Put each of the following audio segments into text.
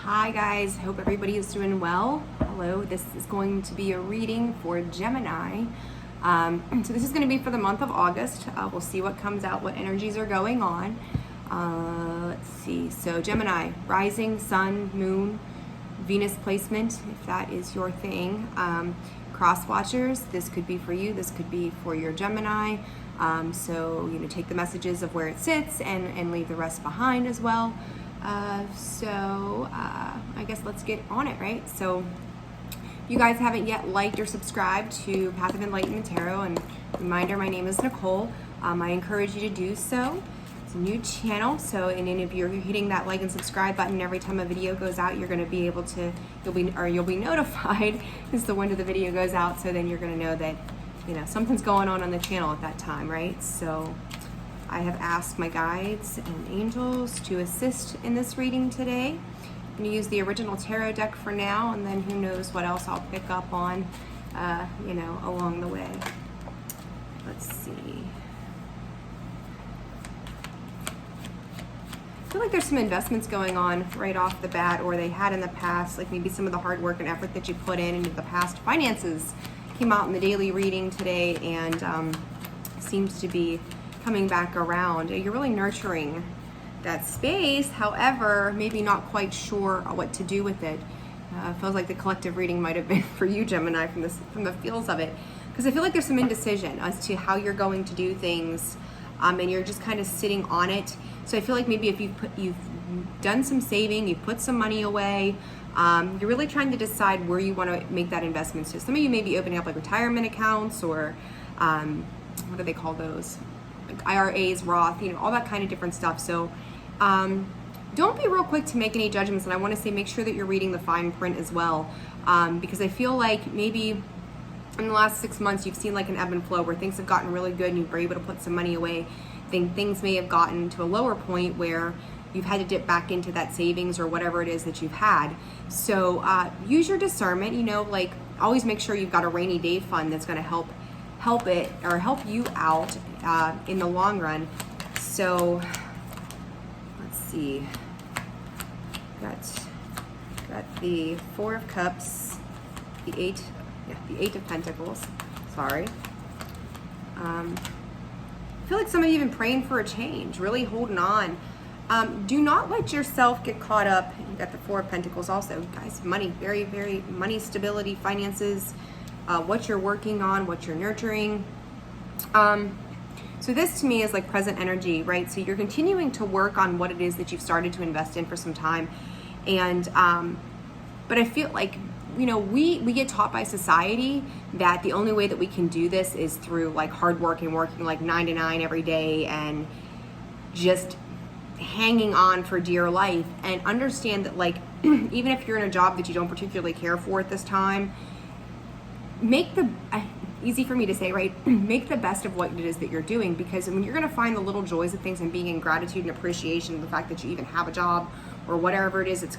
Hi guys, hope everybody is doing well. Hello, this is going to be a reading for Gemini. So this is going to be for the month of August. We'll see what comes out, what energies are going on. Let's see. So Gemini, rising, sun, moon, Venus placement, if that is your thing. Cross watchers, this could be for you. This could be for your Gemini. So take the messages of where it sits and leave the rest behind as well. I guess let's get on it, right? So if you guys haven't yet liked or subscribed to Path of Enlightenment Tarot, and reminder, my name is Nicole. I encourage you to do so. It's a new channel, so and if you're hitting that like and subscribe button every time a video goes out, you're going to be able to, you'll be notified as to when the video goes out. So then you're going to know that something's going on the channel at that time, right? So I have asked my guides and angels to assist in this reading today. I'm going to use the original tarot deck for now, and then who knows what else I'll pick up on, along the way. Let's see. I feel like there's some investments going on right off the bat, or they had in the past, like maybe some of the hard work and effort that you put in the past. Finances came out in the daily reading today, and seems to be coming back around. You're really nurturing that space, however, maybe not quite sure what to do with it. Feels like the collective reading might have been for you, Gemini, from the feels of it, because I feel like there's some indecision as to how you're going to do things, and you're just kind of sitting on it. So I feel like maybe if you've done some saving, you've put some money away, you're really trying to decide where you want to make that investment. So some of you may be opening up like retirement accounts, or what do they call those? Like IRAs, Roth, all that kind of different stuff. So don't be real quick to make any judgments, and I want to say make sure that you're reading the fine print as well, because I feel like maybe in the last 6 months you've seen like an ebb and flow where things have gotten really good and you were able to put some money away. Things may have gotten to a lower point where you've had to dip back into that savings or whatever it is that you've had. So use your discernment, like always make sure you've got a rainy day fund that's going to help you out in the long run. So let's see, got the Four of Cups, the Eight of Pentacles. Sorry. I feel like some of you have been praying for a change, really holding on. Do not let yourself get caught up. You got the Four of Pentacles also, guys. Money, very, very money, stability, finances, what you're working on, what you're nurturing. So this to me is like present energy, right? So you're continuing to work on what it is that you've started to invest in for some time. And, but I feel like, we get taught by society that the only way that we can do this is through like hard work and working like 9 to 9 every day and just hanging on for dear life. And understand that like, even if you're in a job that you don't particularly care for at this time, easy for me to say, right? Make the best of what it is that you're doing, because when you're going to find the little joys of things and being in gratitude and appreciation of the fact that you even have a job or whatever it is, it's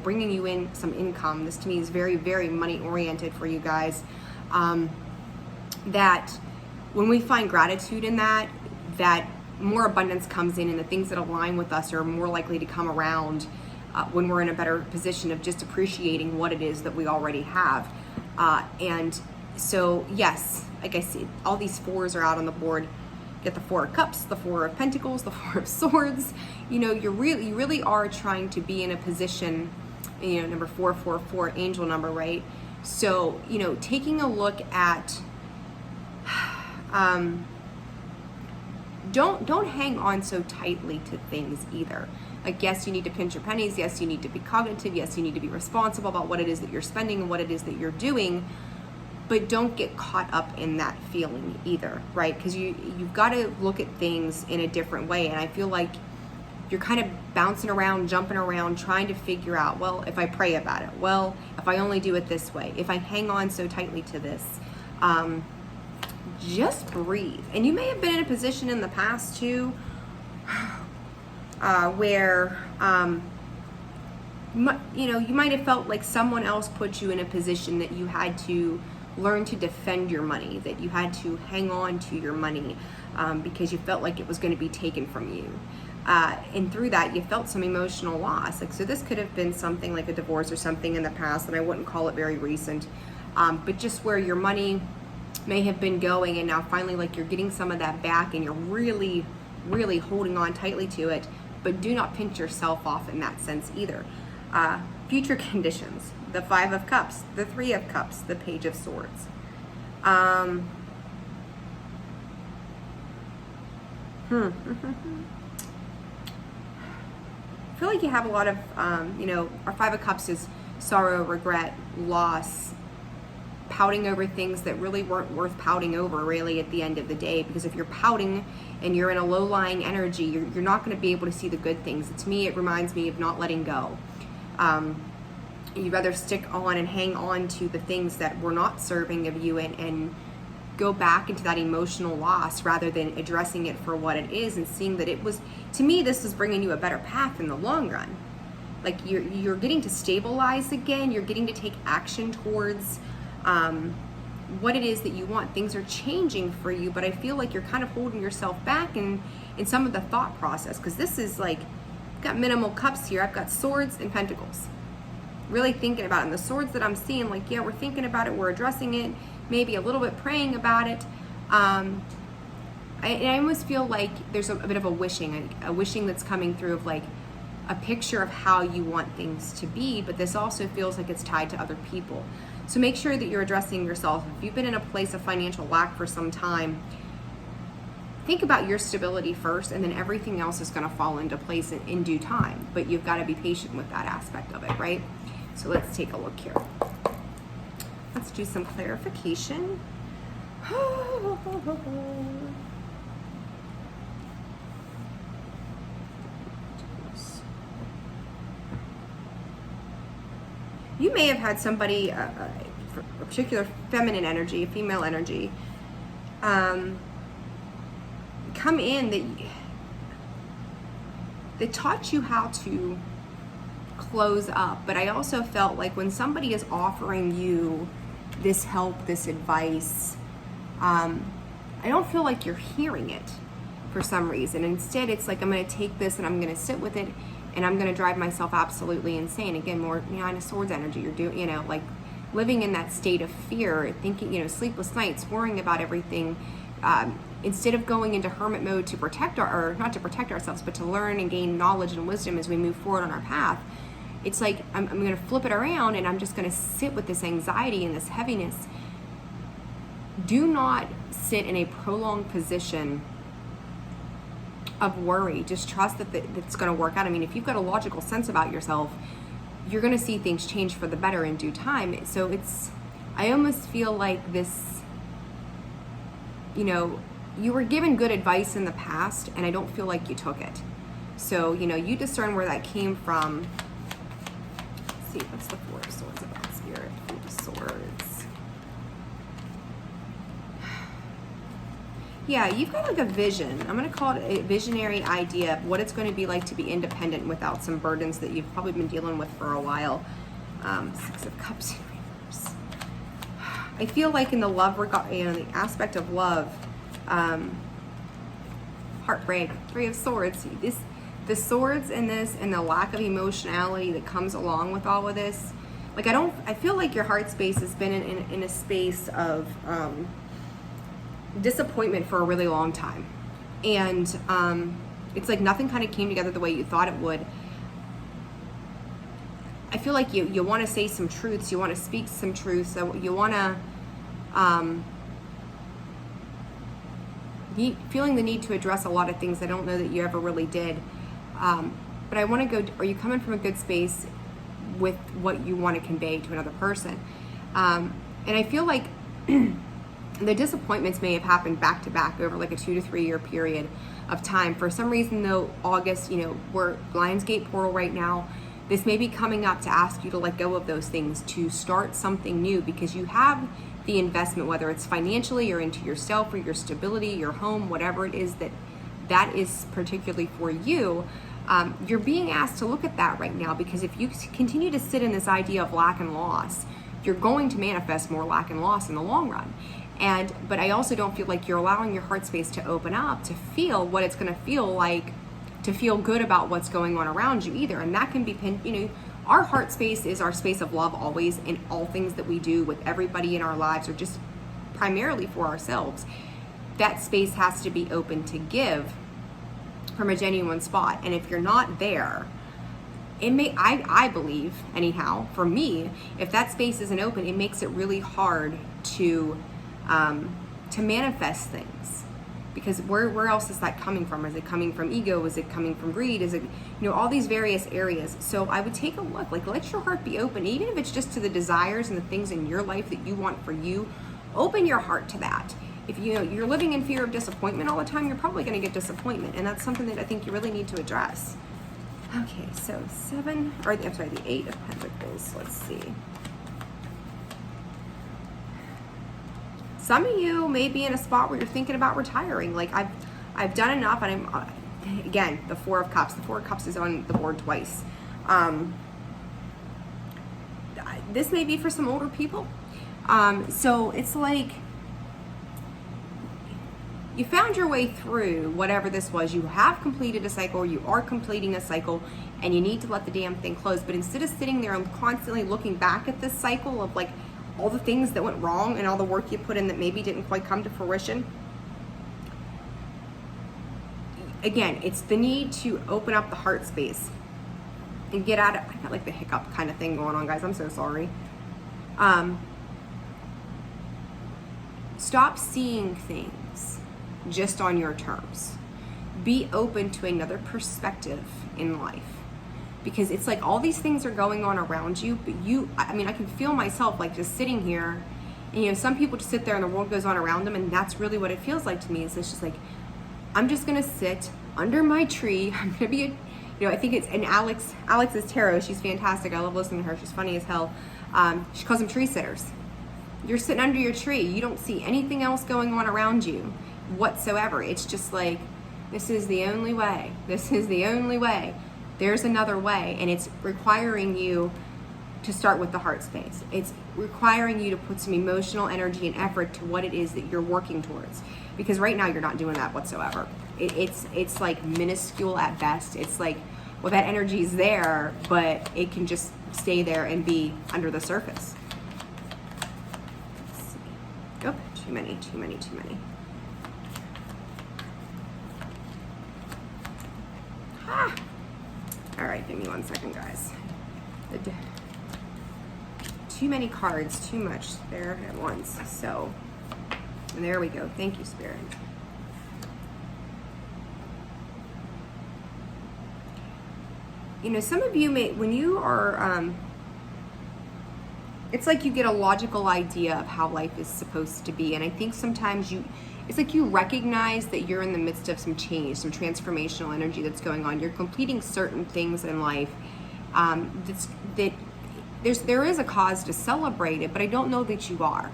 bringing you in some income. This to me is very, very money oriented for you guys. That when we find gratitude in that more abundance comes in, and the things that align with us are more likely to come around when we're in a better position of just appreciating what it is that we already have. And so yes, like I see, all these fours are out on the board. Get the Four of Cups, the Four of Pentacles, the Four of Swords. You really are trying to be in a position, number 444, angel number, right? So, taking a look at, don't hang on so tightly to things either. Like, yes, you need to pinch your pennies. Yes, you need to be cognitive. Yes, you need to be responsible about what it is that you're spending and what it is that you're doing. But don't get caught up in that feeling either, right? Because you've got to look at things in a different way. And I feel like you're kind of bouncing around, jumping around, trying to figure out, well, if I pray about it, well, if I only do it this way, if I hang on so tightly to this, just breathe. And you may have been in a position in the past too, where, you might have felt like someone else put you in a position that you had to learn to defend your money, that you had to hang on to your money because you felt like it was going to be taken from you. And through that, you felt some emotional loss. Like, so this could have been something like a divorce or something in the past, and I wouldn't call it very recent, but just where your money may have been going, and now finally, like, you're getting some of that back, and you're really, really holding on tightly to it. But do not pinch yourself off in that sense either. Future conditions: the 5 of Cups, the 3 of Cups, the Page of Swords. I feel like you have a lot of, our 5 of Cups is sorrow, regret, loss, pouting over things that really weren't worth pouting over really at the end of the day. Because if you're pouting and you're in a low-lying energy, you're not going to be able to see the good things. To me, it reminds me of not letting go. You'd rather stick on and hang on to the things that were not serving of you and go back into that emotional loss rather than addressing it for what it is and seeing that it was, to me, this is bringing you a better path in the long run. Like, you're getting to stabilize again. You're getting to take action towards what it is that you want. Things are changing for you, but I feel like you're kind of holding yourself back in some of the thought process, because this is like, I've got minimal cups here. I've got swords and pentacles. Really thinking about it. And the swords that I'm seeing, like, yeah, we're thinking about it, we're addressing it, maybe a little bit praying about it. I almost feel like there's a bit of a wishing that's coming through of like a picture of how you want things to be, but this also feels like it's tied to other people. So make sure that you're addressing yourself. If you've been in a place of financial lack for some time, think about your stability first, and then everything else is going to fall into place in due time. But you've got to be patient with that aspect of it, right? So let's take a look here. Let's do some clarification. You may have had somebody, a particular feminine energy, a female energy, come in that taught you how to close up. But I also felt like when somebody is offering you this help, this advice, I don't feel like you're hearing it for some reason. Instead, it's like, I'm going to take this and I'm going to sit with it, and I'm going to drive myself absolutely insane. Again, more Nine of Swords energy. You're doing, like living in that state of fear, thinking, sleepless nights, worrying about everything. Instead of going into hermit mode to protect or not to protect ourselves, but to learn and gain knowledge and wisdom as we move forward on our path, it's like, I'm going to flip it around, and I'm just going to sit with this anxiety and this heaviness. Do not sit in a prolonged position of worry. Just trust that it's going to work out. I mean, if you've got a logical sense about yourself, you're going to see things change for the better in due time. So I almost feel like this, you were given good advice in the past, and I don't feel like you took it. So, you discern where that came from. Let's see, what's the Four of Swords about, Spirit? Four of Swords. Yeah, you've got like a vision. I'm going to call it a visionary idea of what it's going to be like to be independent without some burdens that you've probably been dealing with for a while. 6 of Cups in reverse. I feel like in the love regard, the aspect of love, heartbreak, 3 of Swords. The swords in this, and the lack of emotionality that comes along with all of this. Like, I feel like your heart space has been in a space of disappointment for a really long time, and it's like nothing kind of came together the way you thought it would. I feel like you want to say some truths, you want to speak some truths, so you want to feeling the need to address a lot of things I don't know that you ever really did, but I want to go, are you coming from a good space with what you want to convey to another person? And I feel like the disappointments may have happened back to back over like a 2 to 3 year period of time. For some reason though, August, we're Lionsgate portal right now. This may be coming up to ask you to let go of those things, to start something new, because you have the investment, whether it's financially or into yourself or your stability, your home, whatever it is that is particularly for you. You're being asked to look at that right now, because if you continue to sit in this idea of lack and loss, you're going to manifest more lack and loss in the long run. But I also don't feel like you're allowing your heart space to open up to feel what it's going to feel like to feel good about what's going on around you either. And that can be, our heart space is our space of love always, in all things that we do with everybody in our lives, or just primarily for ourselves. That space has to be open to give from a genuine spot. And if you're not there, I believe, anyhow, for me, if that space isn't open, it makes it really hard to manifest things. Because where else is that coming from? Is it coming from ego? Is it coming from greed? Is it, all these various areas? So I would take a look, let your heart be open, even if it's just to the desires and the things in your life that you want for you. Open your heart to that. If you're living in fear of disappointment all the time, you're probably going to get disappointment, and that's something that I think you really need to address. Okay, so the 8 of Pentacles. Let's see. Some of you may be in a spot where you're thinking about retiring. Like, I've done enough, and I'm again, the 4 of Cups. The 4 of Cups is on the board twice. This may be for some older people. So it's like you found your way through whatever this was. You have completed a cycle, or you are completing a cycle, and you need to let the damn thing close. But instead of sitting there and constantly looking back at this cycle of like all the things that went wrong and all the work you put in that maybe didn't quite come to fruition, again, it's the need to open up the heart space and get out of, I got like the hiccup kind of thing going on, guys. I'm so sorry. Stop seeing things just on your terms. Be open to another perspective in life, because it's like all these things are going on around you, but I can feel myself like just sitting here, and some people just sit there and the world goes on around them, and that's really what it feels like to me. Is it's just like, I'm just gonna sit under my tree. I'm gonna be I think it's, and Alex's tarot, she's fantastic. I love listening to her. She's funny as hell. She calls them tree sitters. You're sitting under your tree. You don't see anything else going on around you whatsoever. It's just like, this is the only way. This is the only way. There's another way, and it's requiring you to start with the heart space. It's requiring you to put some emotional energy and effort to what it is that you're working towards, because right now you're not doing that whatsoever. It's like minuscule at best. It's like, well, that energy's there, but it can just stay there and be under the surface. Let's see. Oh, too many. All right, give me 1 second, guys. Too many cards, too much there at once. So, and there we go. Thank you, Spirit. Some of you may, when you are, it's like you get a logical idea of how life is supposed to be. And I think sometimes it's like you recognize that you're in the midst of some change, some transformational energy that's going on. You're completing certain things in life there is a cause to celebrate it, but I don't know that you are.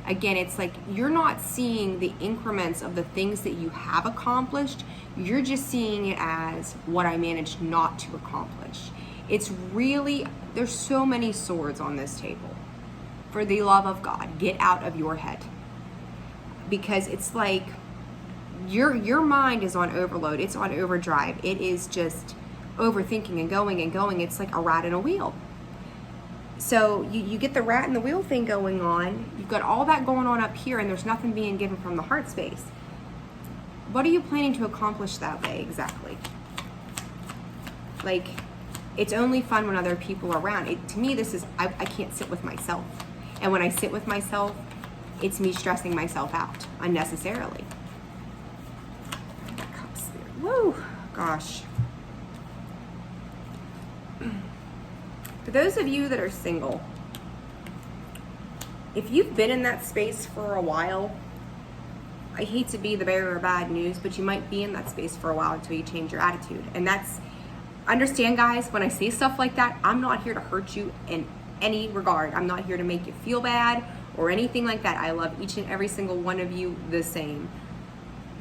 Again, it's like you're not seeing the increments of the things that you have accomplished. You're just seeing it as what I managed not to accomplish. It's really, there's so many swords on this table. For the love of God, get out of your head. Because it's like your mind is on overload. It's on overdrive. It is just overthinking and going. It's like a rat in a wheel. So you get the rat in the wheel thing going on. You've got all that going on up here, and there's nothing being given from the heart space. What are you planning to accomplish that way exactly? Like, it's only fun when other people are around. To me, this is, I can't sit with myself. And when I sit with myself, it's me stressing myself out unnecessarily. Woo, gosh. For those of you that are single, if you've been in that space for a while, I hate to be the bearer of bad news, but you might be in that space for a while until you change your attitude. And understand, guys, when I say stuff like that, I'm not here to hurt you in any regard. I'm not here to make you feel bad or anything like that. I love each and every single one of you the same.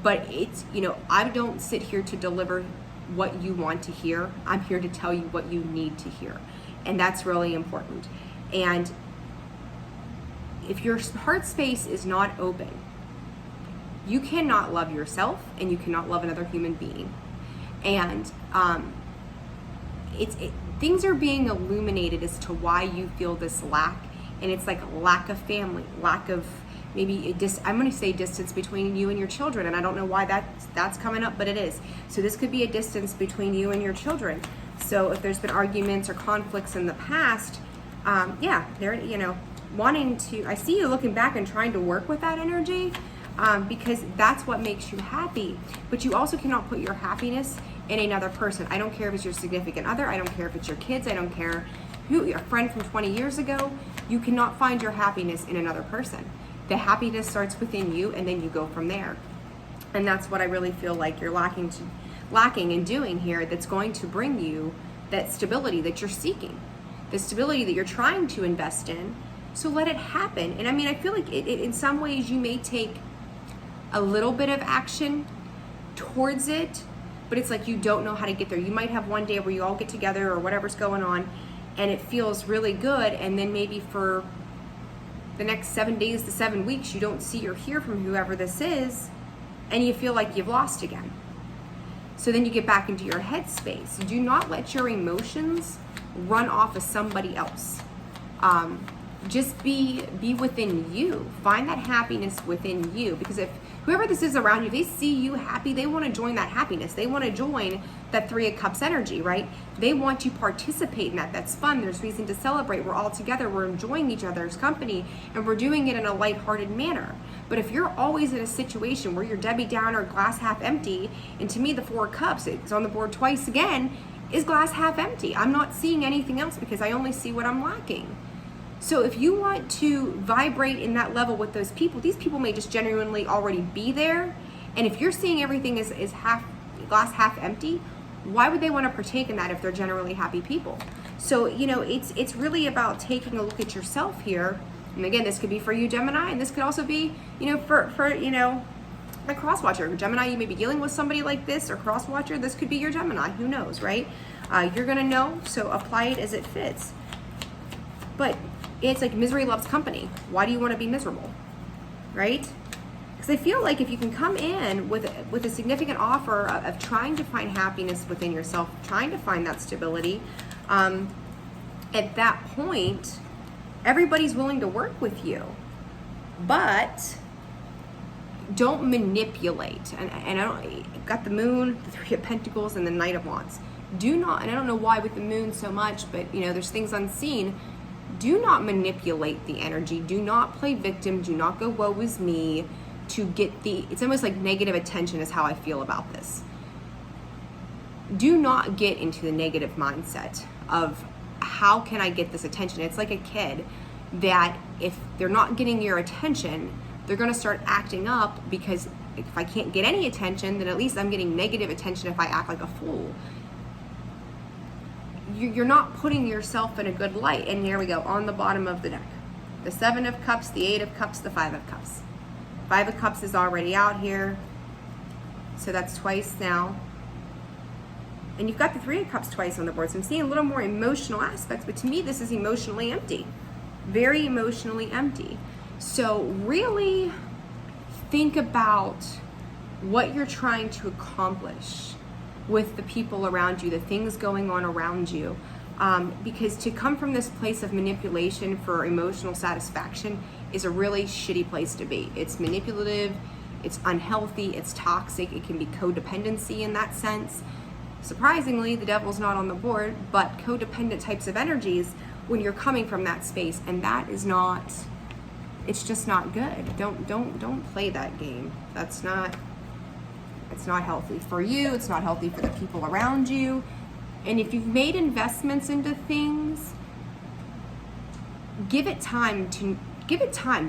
But it's, I don't sit here to deliver what you want to hear. I'm here to tell you what you need to hear. And that's really important. And if your heart space is not open, you cannot love yourself and you cannot love another human being. And things are being illuminated as to why you feel this lack, and it's like lack of family, lack of maybe I'm going to say distance between you and your children, and I don't know why that's coming up, but it is. So this could be a distance between you and your children. So if there's been arguments or conflicts in the past, they're wanting to. I see you looking back and trying to work with that energy, because that's what makes you happy. But you also cannot put your happiness in another person. I don't care if it's your significant other. I don't care if it's your kids. I don't care who, your friend from 20 years ago. You cannot find your happiness in another person. The happiness starts within you, and then you go from there. And that's what I really feel like you're lacking in doing here, that's going to bring you that stability that you're seeking, the stability that you're trying to invest in. So let it happen. And I mean, I feel like it in some ways you may take a little bit of action towards it, but it's like you don't know how to get there. You might have one day where you all get together or whatever's going on, and it feels really good, and then maybe for the next 7 days to 7 weeks, you don't see or hear from whoever this is, and you feel like you've lost again. So then you get back into your headspace. Do not let your emotions run off of somebody else. Just be within you. Find that happiness within you, because if whoever this is around you, they see you happy, they want to join that happiness. They want to join that Three of Cups energy, right? They want to participate in that. That's fun. There's reason to celebrate. We're all together. We're enjoying each other's company, and we're doing it in a lighthearted manner. But if you're always in a situation where you're Debbie Downer, glass half empty, and to me the Four of Cups, it's on the board twice again, is glass half empty. I'm not seeing anything else because I only see what I'm lacking. So if you want to vibrate in that level with those people, these people may just genuinely already be there. And if you're seeing everything as glass half empty, why would they want to partake in that if they're generally happy people? So, it's really about taking a look at yourself here. And again, this could be for you, Gemini, and this could also be, for a cross watcher. Gemini, you may be dealing with somebody like this, or cross watcher, this could be your Gemini. Who knows, right? You're going to know, so apply it as it fits. But it's like misery loves company. Why do you want to be miserable, right? Because I feel like if you can come in with a significant offer of trying to find happiness within yourself, trying to find that stability, at that point, everybody's willing to work with you. But don't manipulate. And I don't got the Moon, the Three of Pentacles, and the Knight of Wands. Do not, and I don't know why with the Moon so much, but there's things unseen. Do not manipulate the energy. Do not play victim. Do not go, woe is me, to get it's almost like negative attention is how I feel about this. Do not get into the negative mindset of how can I get this attention? It's like a kid that if they're not getting your attention, they're going to start acting up, because if I can't get any attention, then at least I'm getting negative attention if I act like a fool. You're not putting yourself in a good light. And here we go, on the bottom of the deck. The Seven of Cups, the Eight of Cups, the Five of Cups. Five of Cups is already out here. So that's twice now. And you've got the Three of Cups twice on the board. So I'm seeing a little more emotional aspects, but to me this is emotionally empty. Very emotionally empty. So really think about what you're trying to accomplish with the people around you, the things going on around you. Because to come from this place of manipulation for emotional satisfaction is a really shitty place to be. It's manipulative, it's unhealthy, it's toxic, it can be codependency in that sense. Surprisingly, the devil's not on the board, but codependent types of energies when you're coming from that space, and that is not, it's just not good. Don't play that game. It's not healthy for you, it's not healthy for the people around you. And if you've made investments into things, give it time,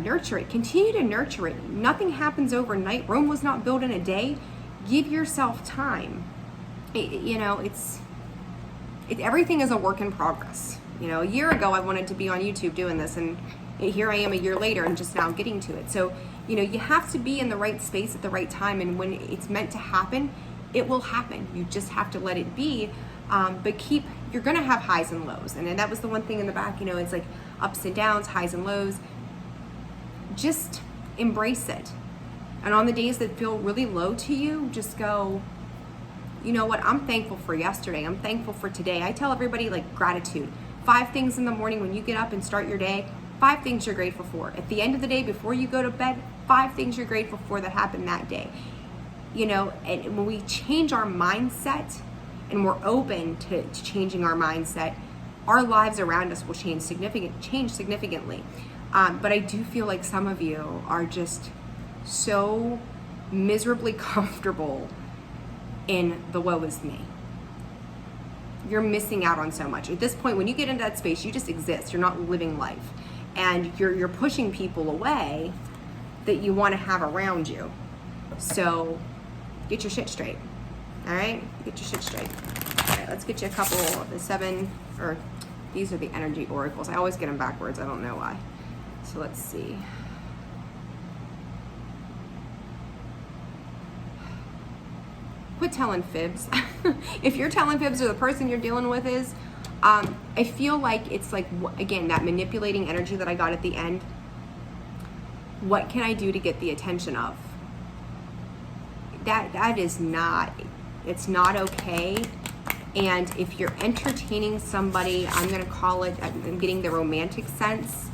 nurture it, continue to nurture it. Nothing happens overnight. Rome was not built in a day. Give yourself time. Everything is a work in progress. A year ago I wanted to be on YouTube doing this, and here I am a year later and just now getting to it. So, you have to be in the right space at the right time, and when it's meant to happen, it will happen. You just have to let it be. But you're gonna have highs and lows. And that was the one thing in the back, it's like ups and downs, highs and lows. Just embrace it. And on the days that feel really low to you, just go, you know what, I'm thankful for yesterday. I'm thankful for today. I tell everybody, like, gratitude. 5 things in the morning when you get up and start your day, 5 things you're grateful for. At the end of the day, before you go to bed, 5 things you're grateful for that happened that day. You know, and when we change our mindset and we're open to changing our mindset, our lives around us will change significantly. But I do feel like some of you are just so miserably comfortable in the woe is me. You're missing out on so much. At this point, when you get into that space, you just exist. You're not living life. And you're pushing people away that you want to have around you. So get your shit straight. All right? Get your shit straight. All right, let's get you a couple of the 7, or these are the energy oracles. I always get them backwards. I don't know why. So let's see. Quit telling fibs. If you're telling fibs or the person you're dealing with is, I feel like it's like, again, that manipulating energy that I got at the end. What can I do to get the attention of? That is not, it's not okay. And if you're entertaining somebody, I'm going to call it, I'm getting the romantic sense,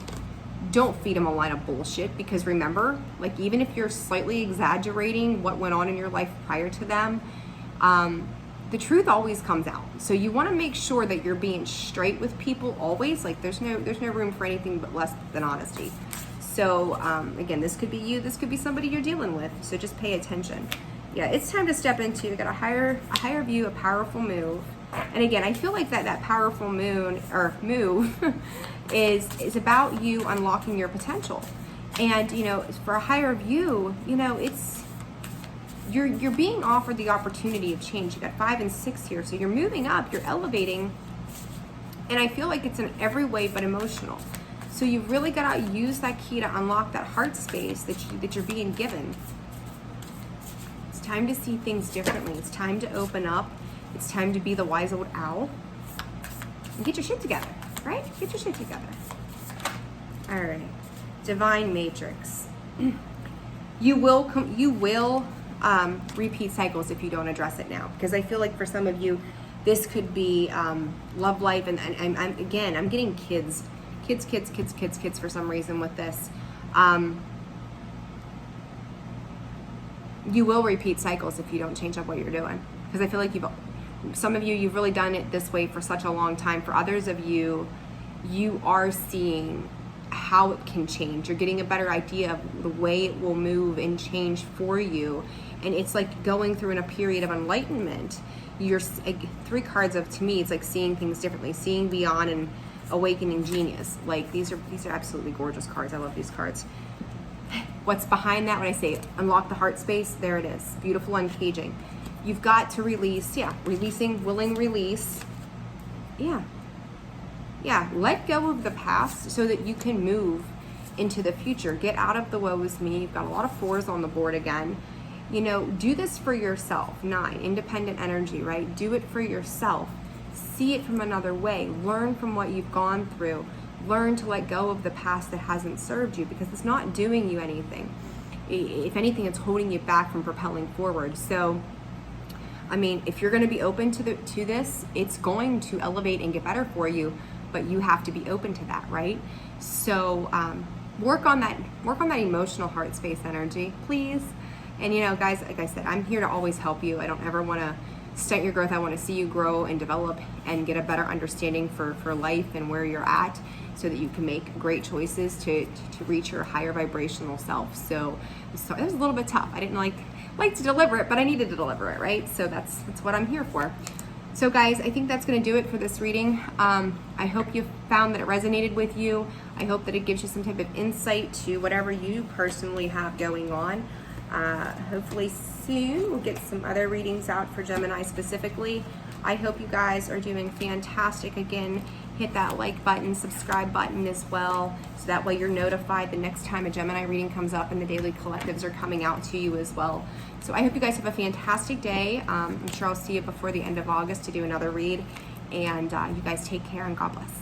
don't feed them a line of bullshit, because remember, like, even if you're slightly exaggerating what went on in your life prior to them, the truth always comes out. So you want to make sure that you're being straight with people always. Like, there's no room for anything but less than honesty. So again, this could be you, this could be somebody you're dealing with. So just pay attention. Yeah, it's time to step into, you got a higher view, a powerful move. And again, I feel like that powerful move is about you unlocking your potential. And, you know, for a higher view, you know, it's, you're being offered the opportunity of change. You got 5 and 6 here, so you're moving up, you're elevating, and I feel like it's in every way but emotional. So you've really got to use that key to unlock that heart space that you're being given. It's time to see things differently. It's time to open up. It's time to be the wise old owl and get your shit together, right? Get your shit together. All right, divine matrix. You will repeat cycles if you don't address it now, because I feel like for some of you, this could be love life, and I'm getting kids for some reason with this. You will repeat cycles if you don't change up what you're doing, because I feel like some of you've really done it this way for such a long time. For others of you, you are seeing how it can change. You're getting a better idea of the way it will move and change for you. And it's like going through a period of enlightenment. You're 3 cards of, to me, it's like seeing things differently, seeing beyond and awakening genius. Like, these are absolutely gorgeous cards. I love these cards. What's behind that when I say unlock the heart space? There it is. Beautiful uncaging. You've got to release, releasing, willing release. Yeah, let go of the past so that you can move into the future. Get out of the woe is me. You've got a lot of 4s on the board again. You know, do this for yourself. 9, independent energy, right? Do it for yourself. See it from another way. Learn from what you've gone through. Learn to let go of the past that hasn't served you, because it's not doing you anything. If anything, it's holding you back from propelling forward. So, I mean, if you're going to be open to this, it's going to elevate and get better for you, but you have to be open to that, right? So work on that emotional heart space energy, please. And, you know, guys, like I said, I'm here to always help you. I don't ever want to stunt your growth. I want to see you grow and develop and get a better understanding for life and where you're at, so that you can make great choices to reach your higher vibrational self. So it was a little bit tough. I didn't like to deliver it, but I needed to deliver it, right? So that's what I'm here for. So guys, I think that's going to do it for this reading. I hope you found that it resonated with you. I hope that it gives you some type of insight to whatever you personally have going on. Hopefully soon we'll get some other readings out for Gemini specifically. I hope you guys are doing fantastic. Again, hit that like button, subscribe button as well, so that way you're notified the next time a Gemini reading comes up, and the daily collectives are coming out to you as well. So I hope you guys have a fantastic day. I'm sure I'll see you before the end of August to do another read, and you guys take care and God bless.